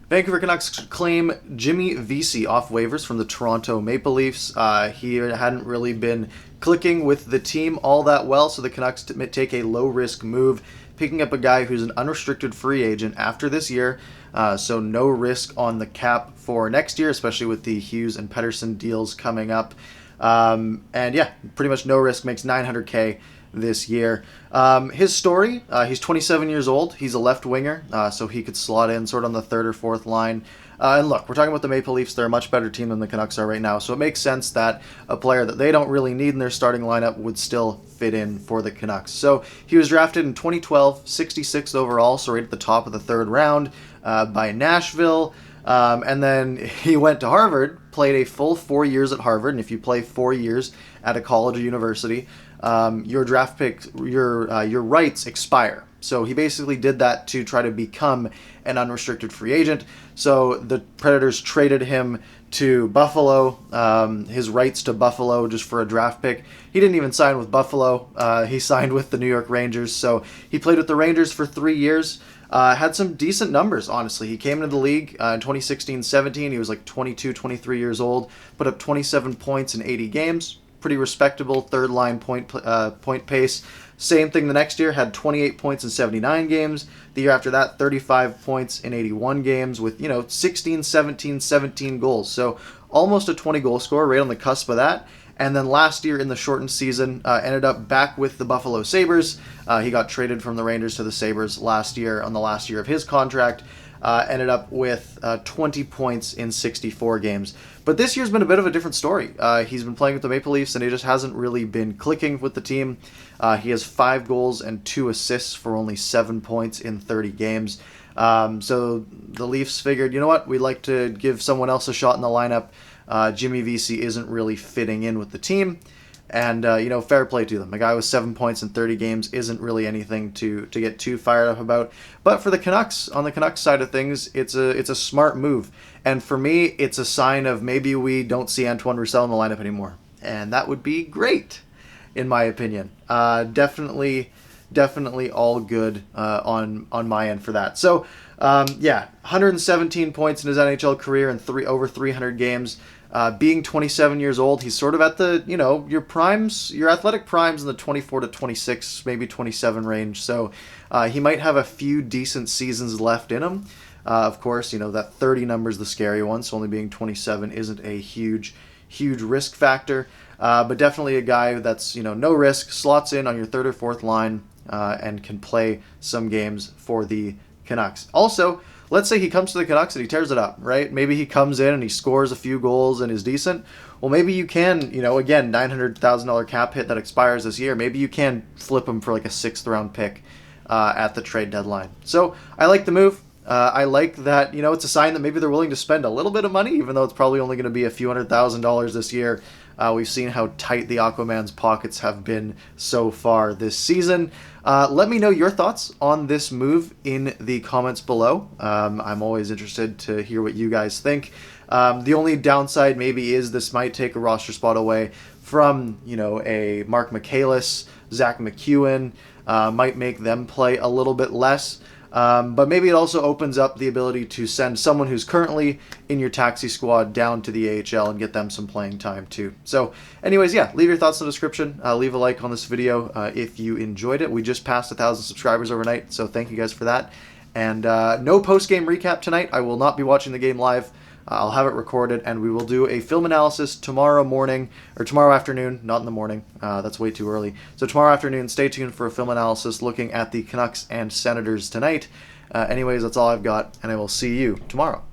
Vancouver Canucks claim Jimmy Vesey off waivers from the Toronto Maple Leafs. He hadn't really been clicking with the team all that well, so the Canucks take a low-risk move, picking up a guy who's an unrestricted free agent after this year, so no risk on the cap for next year, especially with the Hughes and Pettersson deals coming up. And yeah, pretty much no risk, makes $900K this year. His story, he's 27 years old. He's a left winger, so he could slot in sort of on the third or fourth line. And look, we're talking about the Maple Leafs. They're a much better team than the Canucks are right now, so it makes sense that a player that they don't really need in their starting lineup would still fit in for the Canucks. So he was drafted in 2012, 66th overall, so right at the top of the third round by Nashville. And then he went to Harvard, played a full 4 years at Harvard, and if you play 4 years at a college or university, your draft pick, your rights expire. So he basically did that to try to become an unrestricted free agent. So the Predators traded him to Buffalo, his rights to Buffalo just for a draft pick. He didn't even sign with Buffalo. He signed with the New York Rangers. So he played with the Rangers for 3 years. Had some decent numbers, honestly. He came into the league in 2016-17. He was like 22, 23 years old. Put up 27 points in 80 games. Pretty respectable third-line point pace. Same thing the next year, had 28 points in 79 games. The year after that, 35 points in 81 games with, 16, 17, 17 goals. So almost a 20-goal scorer, right on the cusp of that. And then last year in the shortened season, ended up back with the Buffalo Sabres. He got traded from the Rangers to the Sabres last year on the last year of his contract. Ended up with 20 points in 64 games. But this year's been a bit of a different story. He's been playing with the Maple Leafs, and he just hasn't really been clicking with the team. He has 5 goals and 2 assists for only 7 points in 30 games. So the Leafs figured, you know what, we'd like to give someone else a shot in the lineup. Jimmy Vesey isn't really fitting in with the team. And, fair play to them. A guy with 7 points in 30 games isn't really anything to get too fired up about. But for the Canucks, on the Canucks side of things, it's a smart move. And for me, it's a sign of maybe we don't see Antoine Roussel in the lineup anymore. And that would be great, in my opinion. Definitely all good on my end for that. So, 117 points in his NHL career and over 300 games. Being 27 years old, he's sort of at the, your primes, your athletic primes in the 24 to 26, maybe 27 range. So he might have a few decent seasons left in him. Of course, that 30 number is the scary one, so only being 27 isn't a huge risk factor. But definitely a guy that's, no risk, slots in on your third or fourth line, and can play some games for the Canucks. Also, let's say he comes to the Canucks and he tears it up, right? Maybe he comes in and he scores a few goals and is decent. Well, maybe you can, again, $900,000 cap hit that expires this year. Maybe you can flip him for like a 6th-round pick at the trade deadline. So I like the move. I like that, it's a sign that maybe they're willing to spend a little bit of money, even though it's probably only going to be a few $100,000 this year. We've seen how tight the Aquaman's pockets have been so far this season. Let me know your thoughts on this move in the comments below. I'm always interested to hear what you guys think. The only downside maybe is this might take a roster spot away from, a Mark Michaelis, Zach McEwen, might make them play a little bit less. But maybe it also opens up the ability to send someone who's currently in your taxi squad down to the AHL and get them some playing time too. So anyways, leave your thoughts in the description. Leave a like on this video if you enjoyed it. We just passed 1,000 subscribers overnight, so thank you guys for that. And no post-game recap tonight. I will not be watching the game live. I'll have it recorded, and we will do a film analysis tomorrow morning, or tomorrow afternoon, not in the morning. That's way too early. So tomorrow afternoon, stay tuned for a film analysis looking at the Canucks and Senators tonight. Anyways, that's all I've got, and I will see you tomorrow.